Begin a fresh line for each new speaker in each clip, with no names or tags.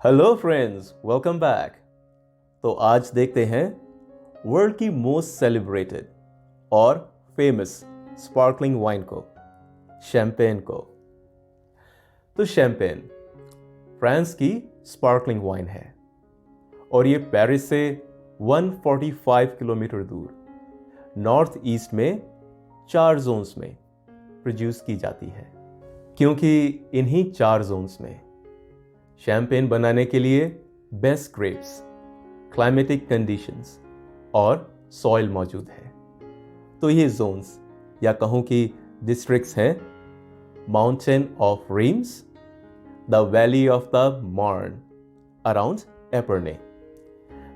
Hello friends, welcome back. तो आज देखते हैं वर्ल्ड की मोस्ट सेलिब्रेटेड और फेमस स्पार्कलिंग वाइन को, शैंपेन को। तो शैंपेन फ्रांस की स्पार्कलिंग वाइन है और ये पेरिस से 145 किलोमीटर दूर नॉर्थ ईस्ट में 4 जोन्स में प्रोड्यूस की जाती है, क्योंकि इन्हीं 4 जोन्स में शैंपेन बनाने के लिए बेस्ट ग्रेप्स, क्लाइमेटिक कंडीशंस और सॉइल मौजूद है। तो ये जोन्स या कहूँ कि डिस्ट्रिक्ट्स हैं mountain of reams, the valley of the मार्न अराउंड एपर्ने,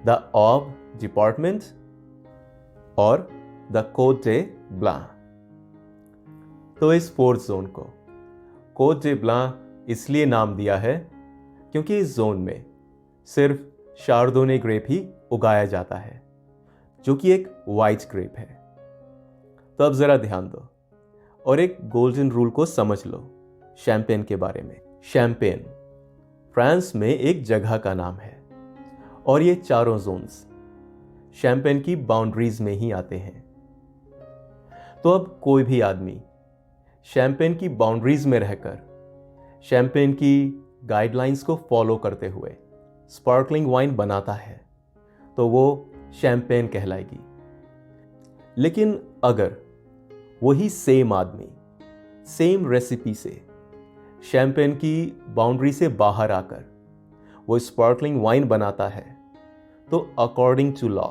द ऑब डिपार्टमेंट और द कोट डे ब्लां। तो इस 4th जोन को कोट डे ब्लां इसलिए नाम दिया है क्योंकि इस जोन में सिर्फ शार्दोने ग्रेप ही उगाया जाता है, जो कि एक वाइट ग्रेप है। तो अब जरा ध्यान दो और एक गोल्डन रूल को समझ लो शैंपेन के बारे में। शैंपेन फ्रांस में एक जगह का नाम है और ये चारों जोन्स शैंपेन की बाउंड्रीज में ही आते हैं। तो अब कोई भी आदमी शैंपेन की बाउंड्रीज में रहकर शैंपेन की गाइडलाइंस को फॉलो करते हुए स्पार्कलिंग वाइन बनाता है तो वो शैंपेन कहलाएगी। लेकिन अगर वही सेम आदमी सेम रेसिपी से शैंपेन की बाउंड्री से बाहर आकर वो स्पार्कलिंग वाइन बनाता है तो अकॉर्डिंग टू लॉ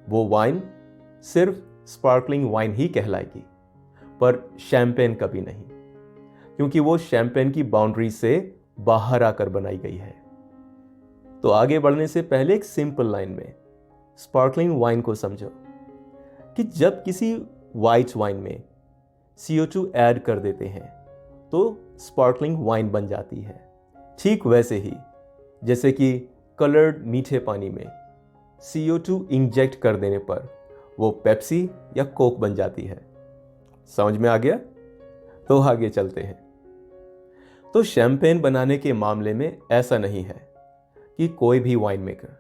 वो वाइन सिर्फ स्पार्कलिंग वाइन ही कहलाएगी, पर शैंपेन कभी नहीं, क्योंकि वो शैंपेन की बाउंड्री से बाहर आकर बनाई गई है। तो आगे बढ़ने से पहले एक सिंपल लाइन में स्पार्कलिंग वाइन को समझो कि जब किसी वाइट वाइन में CO2 ऐड कर देते हैं तो स्पार्कलिंग वाइन बन जाती है। ठीक वैसे ही जैसे कि कलर्ड मीठे पानी में CO2 इंजेक्ट कर देने पर वो पेप्सी या कोक बन जाती है। समझ में आ गया? तो आगे चलते हैं। तो शैंपेन बनाने के मामले में ऐसा नहीं है कि कोई भी वाइन मेकर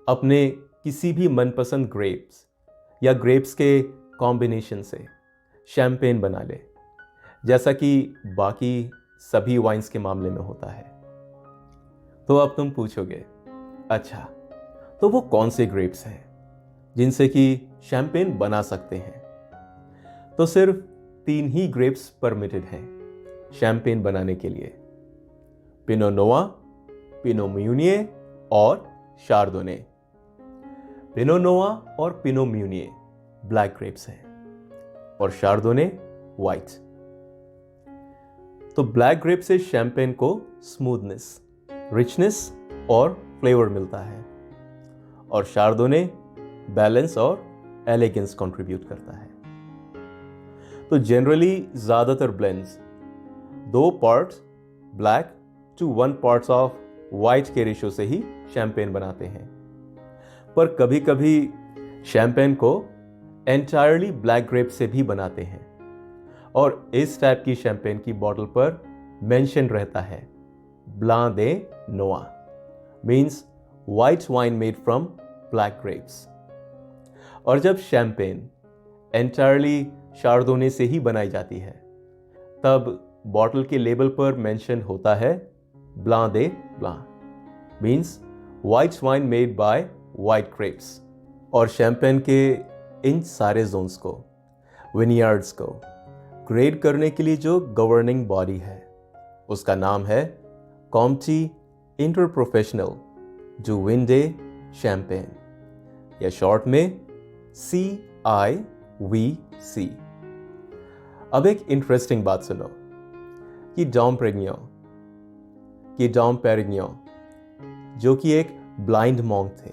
अपने किसी भी मनपसंद ग्रेप्स या ग्रेप्स के कॉम्बिनेशन से शैंपेन बना ले, जैसा कि बाकी सभी वाइन्स के मामले में होता है। तो अब तुम पूछोगे, अच्छा तो वो कौन से ग्रेप्स हैं जिनसे कि शैंपेन बना सकते हैं? तो सिर्फ 3 ही ग्रेप्स परमिटेड हैं शैंपेन बनाने के लिए: पिनो नोवा, पिनो म्यूनिए और शार्दोने। पिनो नोवा और पिनो म्यूनिए ब्लैक ग्रेप्स हैं और शार्दोने व्हाइट। तो ब्लैक ग्रेप से शैंपेन को स्मूथनेस, रिचनेस और फ्लेवर मिलता है और शार्दोने बैलेंस और एलिगेंस कंट्रीब्यूट करता है। तो जनरली ज्यादातर blends 2 parts black to 1 parts of white के रेशो से ही शैंपेन बनाते हैं, पर कभी कभी शैंपेन को एंटायरली ब्लैक ग्रेप से भी बनाते हैं और इस टाइप की शैंपेन की बॉटल पर मेंशन रहता है ब्लां दे नोआ, means white wine made from black grapes. और जब शैंपेन एंटायरली शार्दोने से ही बनाई जाती है तब बॉटल के लेबल पर मेंशन होता है blanc de blanc, means white wine made by white grapes. और शैंपेन के इन सारे जोन्स को, विनियार्ड्स को ग्रेड करने के लिए जो गवर्निंग बॉडी है उसका नाम है कॉम्टी इंटरप्रोफेशनल डू विंडे शैंपेन, या शॉर्ट में CIVC। अब एक इंटरेस्टिंग बात सुनो कि डॉम पेरिग्न्यों जो कि एक ब्लाइंड मॉन्क थे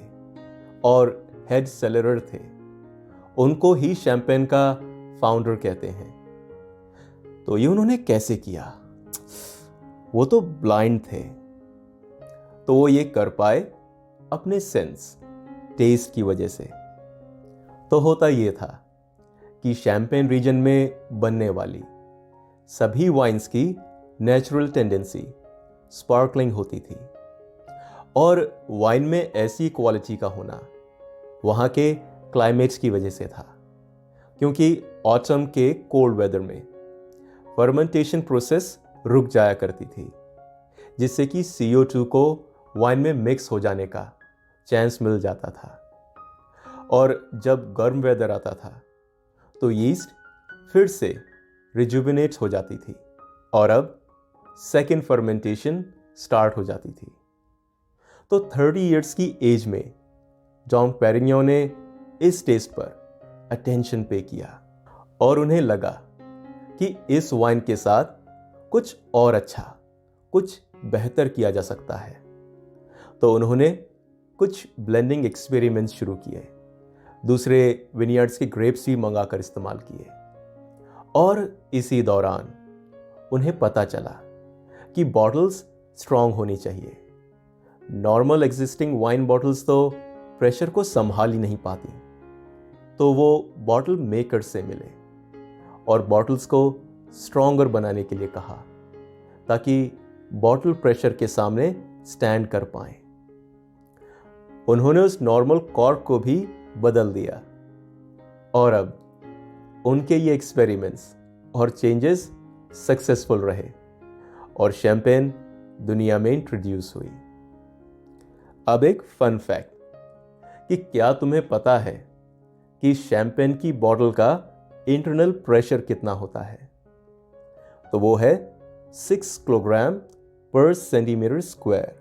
और हेड सेलरर थे, उनको ही शैंपेन का फाउंडर कहते हैं। तो ये उन्होंने कैसे किया? वो तो ब्लाइंड थे, तो वो ये कर पाए अपने सेंस, टेस्ट की वजह से। तो होता ये था कि शैंपेन रीजन में बनने वाली सभी वाइन्स की नेचुरल टेंडेंसी स्पार्कलिंग होती थी और वाइन में ऐसी क्वालिटी का होना वहाँ के क्लाइमेट्स की वजह से था, क्योंकि ऑटम के कोल्ड वेदर में फर्मेंटेशन प्रोसेस रुक जाया करती थी, जिससे कि CO2 को वाइन में मिक्स हो जाने का चांस मिल जाता था। और जब गर्म वेदर आता था तो यीस्ट फिर से रिजुविनेट हो जाती थी और अब सेकेंड फर्मेंटेशन स्टार्ट हो जाती थी। तो 30 इयर्स की एज में डॉम पेरिग्नोन ने इस टेस्ट पर अटेंशन पे किया और उन्हें लगा कि इस वाइन के साथ कुछ और अच्छा, कुछ बेहतर किया जा सकता है। तो उन्होंने कुछ ब्लेंडिंग एक्सपेरिमेंट्स शुरू किए, दूसरे विनियर्ड्स के ग्रेप्स भी मंगाकर इस्तेमाल किए और इसी दौरान उन्हें पता चला कि बॉटल्स स्ट्रॉन्ग होनी चाहिए। नॉर्मल एग्जिस्टिंग वाइन बॉटल्स तो प्रेशर को संभाल ही नहीं पाती, तो वो बॉटल मेकर से मिले और बॉटल्स को स्ट्रॉन्गर बनाने के लिए कहा ताकि बॉटल प्रेशर के सामने स्टैंड कर पाए। उन्होंने उस नॉर्मल कॉर्क को भी बदल दिया और अब उनके ये एक्सपेरिमेंट्स और चेंजेस सक्सेसफुल रहे और शैंपेन दुनिया में इंट्रोड्यूस हुई। अब एक फन फैक्ट कि क्या तुम्हें पता है कि शैंपेन की बॉटल का इंटरनल प्रेशर कितना होता है? तो वो है 6 किलोग्राम पर सेंटीमीटर स्क्वायर।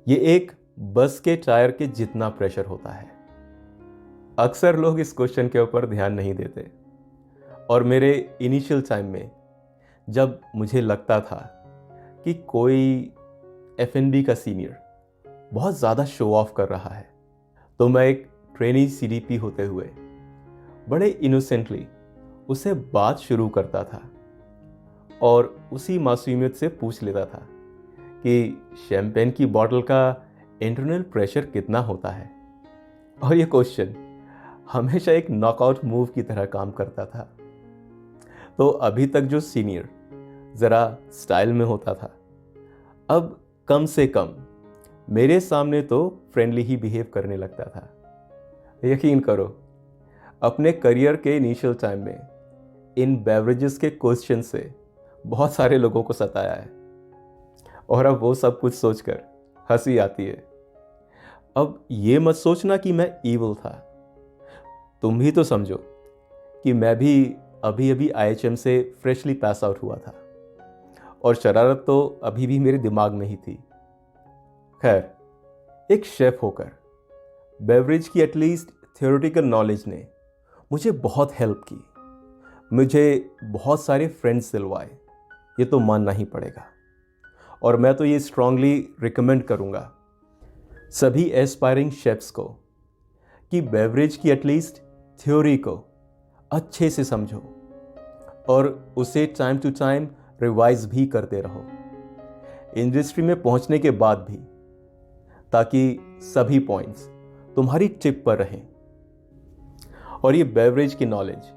ये एक बस के टायर के जितना प्रेशर होता है। अक्सर लोग इस क्वेश्चन के ऊपर ध्यान नहीं देते और मेरे इनिशियल टाइम में जब मुझे लगता था कि कोई F&B का सीनियर बहुत ज़्यादा शो ऑफ कर रहा है, तो मैं एक ट्रेनी CDP होते हुए बड़े इनोसेंटली उसे बात शुरू करता था और उसी मासूमियत से पूछ लेता था कि शैंपेन की बॉटल का इंटरनल प्रेशर कितना होता है। और ये क्वेश्चन हमेशा एक नॉकआउट मूव की तरह काम करता था। तो अभी तक जो सीनियर ज़रा स्टाइल में होता था, अब कम से कम मेरे सामने तो फ्रेंडली ही बिहेव करने लगता था। यकीन करो, अपने करियर के इनिशियल टाइम में इन बेवरेजेस के क्वेश्चन से बहुत सारे लोगों को सताया है और अब वो सब कुछ सोचकर हंसी आती है। अब ये मत सोचना कि मैं ईविल था। तुम भी तो समझो कि मैं भी अभी अभी IHM से फ्रेशली पास आउट हुआ था और शरारत तो अभी भी मेरे दिमाग में ही थी। खैर, एक शेफ होकर बेवरेज की एटलीस्ट थियोरेटिकल नॉलेज ने मुझे बहुत हेल्प की, मुझे बहुत सारे फ्रेंड्स दिलवाए, ये तो मानना ही पड़ेगा। और मैं तो ये स्ट्रांगली रिकमेंड करूँगा सभी एस्पायरिंग शेफ्स को कि बेवरेज की एटलीस्ट थ्योरी को अच्छे से समझो और उसे टाइम टू टाइम रिवाइज भी करते रहो इंडस्ट्री में पहुंचने के बाद भी, ताकि सभी पॉइंट्स तुम्हारी टिप पर रहें। और ये बेवरेज की नॉलेज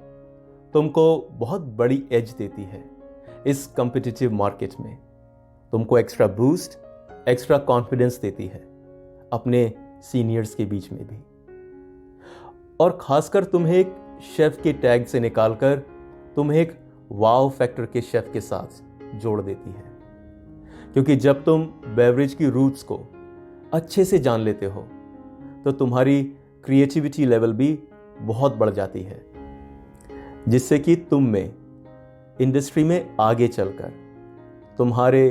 तुमको बहुत बड़ी एज देती है इस कॉम्पिटिटिव मार्केट में। तुमको एक्स्ट्रा बूस्ट, एक्स्ट्रा कॉन्फिडेंस देती है अपने सीनियर्स के बीच में भी, और खासकर तुम्हें एक शेफ के टैग से निकालकर तुम्हें एक वाव फैक्टर के शेफ के साथ जोड़ देती है। क्योंकि जब तुम बेवरेज की रूट्स को अच्छे से जान लेते हो तो तुम्हारी क्रिएटिविटी लेवल भी बहुत बढ़ जाती है, जिससे कि तुम में इंडस्ट्री में आगे चलकर तुम्हारे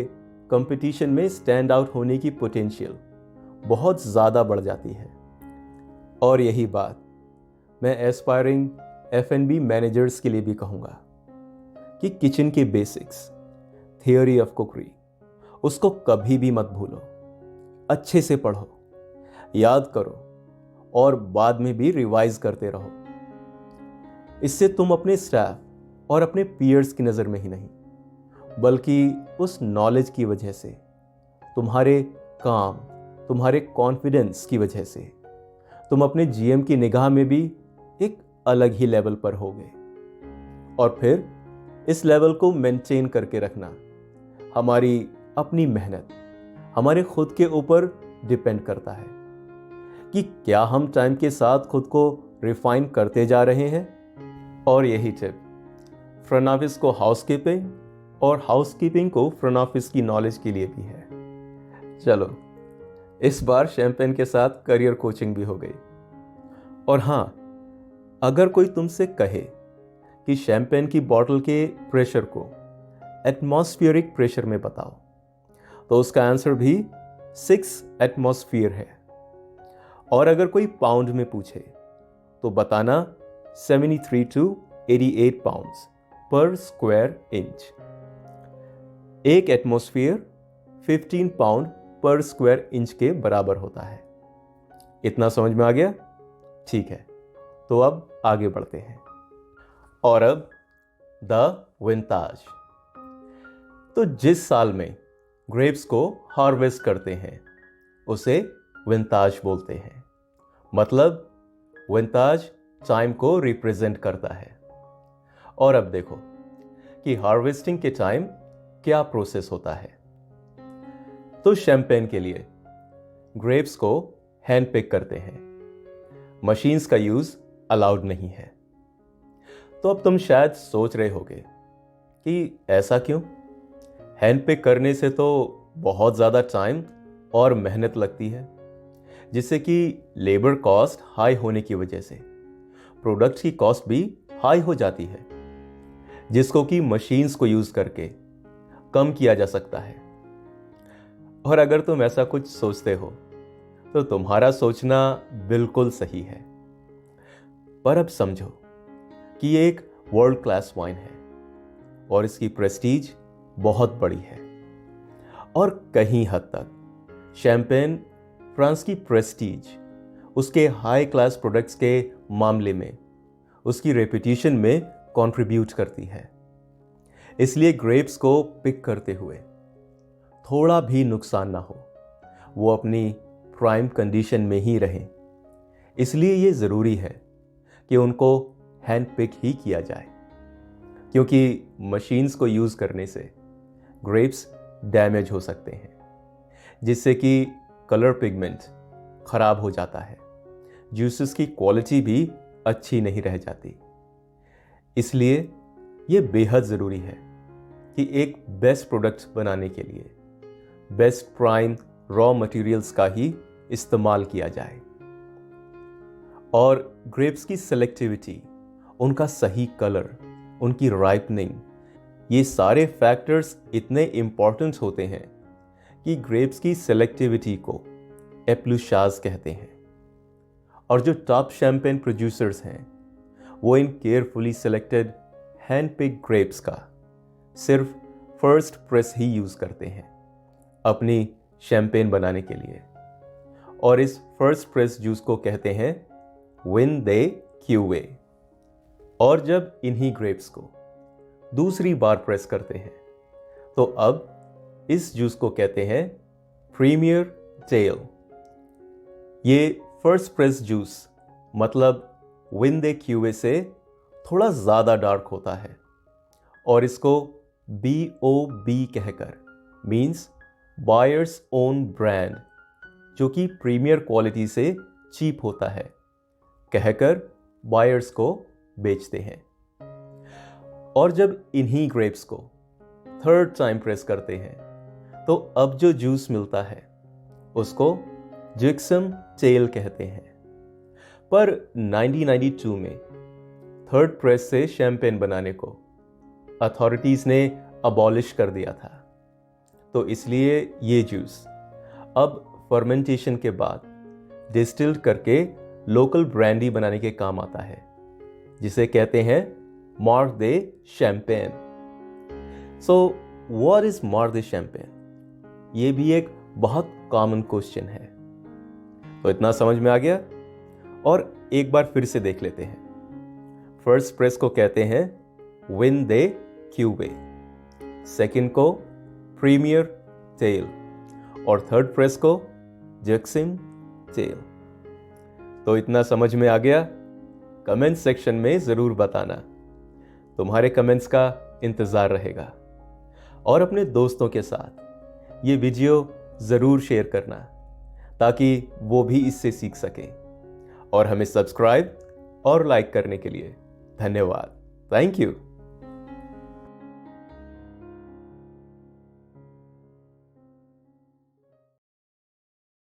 कंपटीशन में स्टैंड आउट होने की पोटेंशियल बहुत ज़्यादा बढ़ जाती है। और यही बात मैं एस्पायरिंग F&B मैनेजर्स के लिए भी कहूँगा कि किचन के बेसिक्स, थियोरी ऑफ कुकरी, उसको कभी भी मत भूलो। अच्छे से पढ़ो, याद करो और बाद में भी रिवाइज करते रहो। इससे तुम अपने स्टाफ और अपने पीयर्स की नज़र में ही नहीं, बल्कि उस नॉलेज की वजह से, तुम्हारे काम, तुम्हारे कॉन्फिडेंस की वजह से तुम अपने GM की निगाह में भी एक अलग ही लेवल पर होगे। और फिर इस लेवल को मेंटेन करके रखना हमारी अपनी मेहनत, हमारे खुद के ऊपर डिपेंड करता है कि क्या हम टाइम के साथ खुद को रिफाइन करते जा रहे हैं। और यही टिप फ्रंट ऑफिस को हाउसकीपिंग और हाउसकीपिंग को फ्रंट ऑफिस की नॉलेज के लिए भी है। चलो, इस बार शैंपेन के साथ करियर कोचिंग भी हो गई। और हाँ, अगर कोई तुमसे कहे कि शैंपेन की बॉटल के प्रेशर को एटमॉस्फेरिक प्रेशर में बताओ, तो उसका आंसर भी 6 एटमॉस्फेयर है। और अगर कोई पाउंड में पूछे तो बताना 73 to 88 पाउंड्स पर स्क्वायर इंच। एक एटमॉस्फेयर 15 पाउंड पर स्क्वायर इंच के बराबर होता है। इतना समझ में आ गया? ठीक है, तो अब आगे बढ़ते हैं। और अब द विंताज। तो जिस साल में ग्रेप्स को हार्वेस्ट करते हैं उसे विंताज बोलते हैं। मतलब विंताज टाइम को रिप्रेजेंट करता है। और अब देखो कि हार्वेस्टिंग के टाइम क्या प्रोसेस होता है। तो शैंपेन के लिए ग्रेप्स को हैंड पिक करते हैं। मशीन्स का यूज अलाउड नहीं है। तो अब तुम शायद सोच रहे होगे कि ऐसा क्यों? हैंड पिक करने से तो बहुत ज़्यादा टाइम और मेहनत लगती है, जिससे कि लेबर कॉस्ट हाई होने की वजह से प्रोडक्ट्स की कॉस्ट भी हाई हो जाती है, जिसको कि मशीन्स को यूज़ करके कम किया जा सकता है। और अगर तुम ऐसा कुछ सोचते हो तो तुम्हारा सोचना बिल्कुल सही है। पर अब समझो कि ये एक वर्ल्ड क्लास वाइन है और इसकी प्रेस्टीज बहुत बड़ी है। और कहीं हद तक शैंपेन फ्रांस की प्रेस्टीज उसके हाई क्लास प्रोडक्ट्स के मामले में उसकी रेपुटेशन में कंट्रीब्यूट करती है। इसलिए ग्रेप्स को पिक करते हुए थोड़ा भी नुकसान ना हो, वो अपनी प्राइम कंडीशन में ही रहें। इसलिए ये ज़रूरी है कि उनको हैंड पिक ही किया जाए, क्योंकि मशीन्स को यूज़ करने से ग्रेप्स डैमेज हो सकते हैं, जिससे कि कलर पिगमेंट खराब हो जाता है, जूसेस की क्वालिटी भी अच्छी नहीं रह जाती। इसलिए ये बेहद ज़रूरी है कि एक बेस्ट प्रोडक्ट बनाने के लिए बेस्ट प्राइम रॉ मटेरियल्स का ही इस्तेमाल किया जाए। और ग्रेप्स की सेलेक्टिविटी, उनका सही कलर, उनकी राइपनिंग, ये सारे फैक्टर्स इतने इम्पॉर्टेंट होते हैं कि ग्रेप्स की सेलेक्टिविटी को एप्लूशाज कहते हैं। और जो टॉप शैंपेन प्रोड्यूसर्स हैं वो इन carefully selected hand pick grapes का सिर्फ फर्स्ट प्रेस ही यूज़ करते हैं अपनी शैंपेन बनाने के लिए। और इस फर्स्ट प्रेस जूस को कहते हैं विन दे क्यूवे। और जब इन्हीं ग्रेप्स को दूसरी बार प्रेस करते हैं तो अब इस जूस को कहते हैं प्रीमियर टेल। ये फर्स्ट प्रेस जूस मतलब विन दे क्यूवे से थोड़ा ज़्यादा डार्क होता है और इसको BOB कहकर, मीन्स बायर्स ओन ब्रांड, जो कि प्रीमियर क्वालिटी से चीप होता है, कहकर बायर्स को बेचते हैं। और जब इन्हीं ग्रेप्स को थर्ड टाइम प्रेस करते हैं तो अब जो जूस मिलता है उसको जिक्सम टेल कहते हैं। पर 1992 में थर्ड प्रेस से शैंपेन बनाने को अथॉरिटीज़ ने अबॉलिश कर दिया था। तो इसलिए ये जूस अब फर्मेंटेशन के बाद डिस्टिल्ड करके लोकल ब्रांडी बनाने के काम आता है, जिसे कहते हैं mark they champagne. So what is mark they champagne? ये भी एक बहुत कॉमन क्वेश्चन है। तो इतना समझ में आ गया? और एक बार फिर से देख लेते हैं। फर्स्ट प्रेस को कहते हैं विन दे क्यूवे, सेकंड को प्रीमियर टेल और थर्ड प्रेस को जिक्सिम टेल। तो इतना समझ में आ गया? कमेंट सेक्शन में ज़रूर बताना। तुम्हारे कमेंट्स का इंतज़ार रहेगा। और अपने दोस्तों के साथ ये वीडियो ज़रूर शेयर करना ताकि वो भी इससे सीख सकें। और हमें सब्सक्राइब और लाइक करने के लिए धन्यवाद। Thank you.